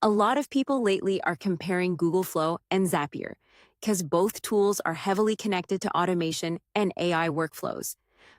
A lot of people lately are comparing Google Flow and Zapier because both tools are heavily connected to automation and AI workflows.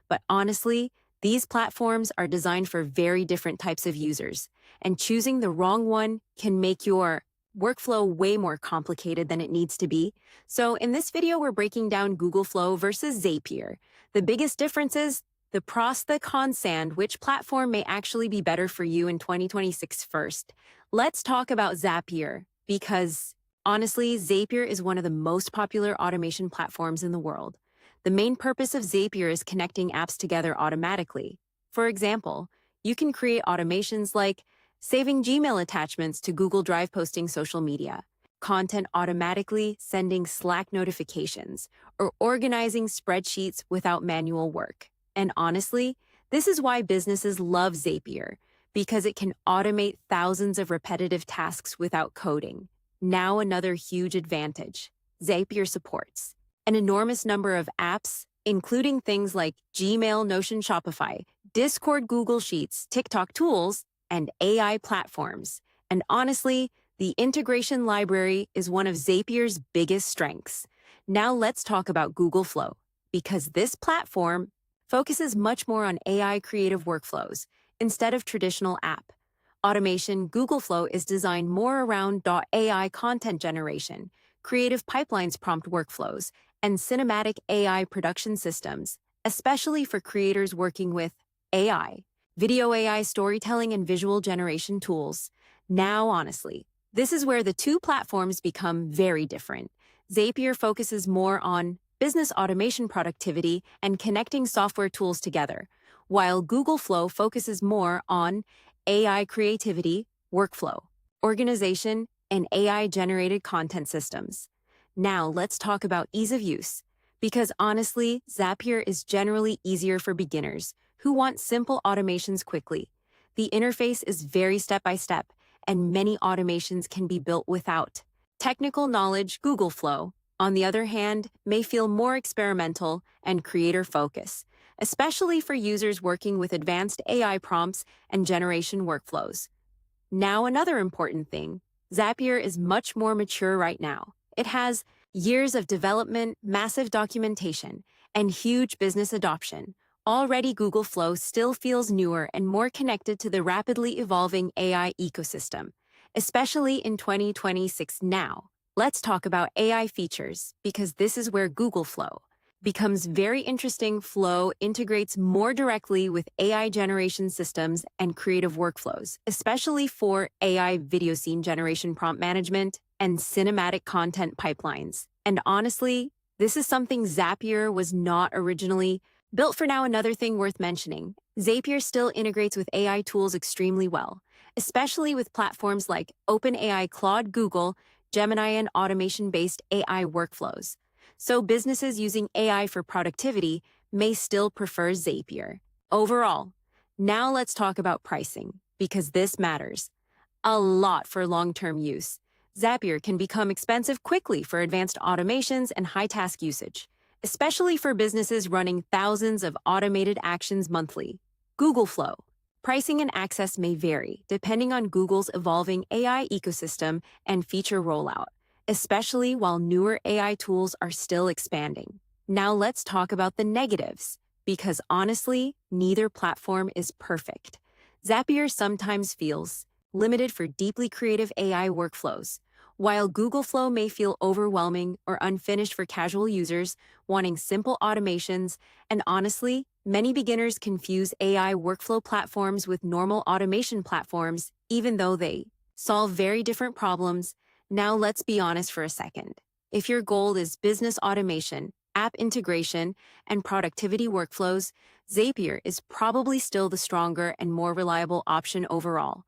But honestly, these platforms are designed for very different types of users, and choosing the wrong one can make your workflow way more complicated than it needs to be. So in this video, we're breaking down Google Flow versus Zapier. The biggest difference is the pros, the cons, and which platform may actually be better for you in 2026 first. Let's talk about Zapier because honestly, Zapier is one of the most popular automation platforms in the world. The main purpose of Zapier is connecting apps together automatically. For example, you can create automations like saving Gmail attachments to Google Drive, posting social media, content automatically sending Slack notifications, or organizing spreadsheets without manual work. And honestly, this is why businesses love Zapier, because it can automate thousands of repetitive tasks without coding. Now, another huge advantage: Zapier supports an enormous number of apps, including things like Gmail, Notion, Shopify, Discord, Google Sheets, TikTok tools, and AI platforms. And honestly, the integration library is one of Zapier's biggest strengths. Now let's talk about Google Flow, because this platform focuses much more on AI creative workflows instead of traditional app automation. Google Flow is designed more around AI content generation, creative pipelines, prompt workflows, and cinematic AI production systems, especially for creators working with AI, video AI storytelling, and visual generation tools. Now, honestly, this is where the two platforms become very different. Zapier focuses more on business automation, productivity, and connecting software tools together, while Google Flow focuses more on AI creativity, workflow, organization, and AI-generated content systems. Now let's talk about ease of use, because honestly, Zapier is generally easier for beginners who want simple automations quickly. The interface is very step-by-step, and many automations can be built without technical knowledge. Google Flow, on the other hand, may feel more experimental and creator-focused, especially for users working with advanced AI prompts and generation workflows. Now, another important thing: Zapier is much more mature right now. It has years of development, massive documentation, and huge business adoption. Already, Google Flow still feels newer and more connected to the rapidly evolving AI ecosystem, especially in 2026. Now, let's talk about AI features, because this is where Google Flow becomes very interesting. Flow integrates more directly with AI generation systems and creative workflows, especially for AI video scene generation, prompt management, and cinematic content pipelines. And honestly, this is something Zapier was not originally built for. Now, another thing worth mentioning: Zapier still integrates with AI tools extremely well, especially with platforms like OpenAI, Claude, Google, Gemini, and automation-based AI workflows. So businesses using AI for productivity may still prefer Zapier. Overall, now let's talk about pricing, because this matters a lot for long-term use. Zapier can become expensive quickly for advanced automations and high-task usage, especially for businesses running thousands of automated actions monthly. Google Flow pricing and access may vary depending on Google's evolving AI ecosystem and feature rollout, especially while newer AI tools are still expanding. Now let's talk about the negatives, because honestly, neither platform is perfect. Zapier sometimes feels limited for deeply creative AI workflows, while Google Flow may feel overwhelming or unfinished for casual users wanting simple automations. And honestly, many beginners confuse AI workflow platforms with normal automation platforms, even though they solve very different problems. Now let's be honest for a second. If your goal is business automation, app integration, and productivity workflows, Zapier is probably still the stronger and more reliable option overall.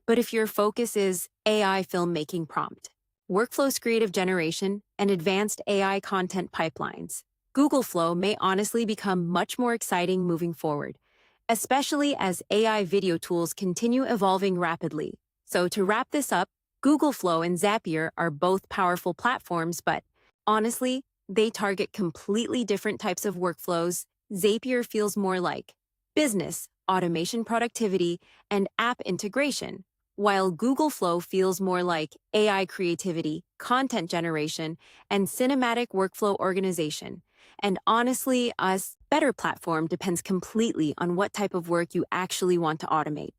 But if your focus is AI filmmaking, prompt workflows, creative generation, and advanced AI content pipelines, Google Flow may honestly become much more exciting moving forward, especially as AI video tools continue evolving rapidly. So to wrap this up, Google Flow and Zapier are both powerful platforms, but honestly, they target completely different types of workflows. Zapier feels more like business, automation, productivity, and app integration, while Google Flow feels more like AI creativity, content generation, and cinematic workflow organization. And honestly, a better platform depends completely on what type of work you actually want to automate.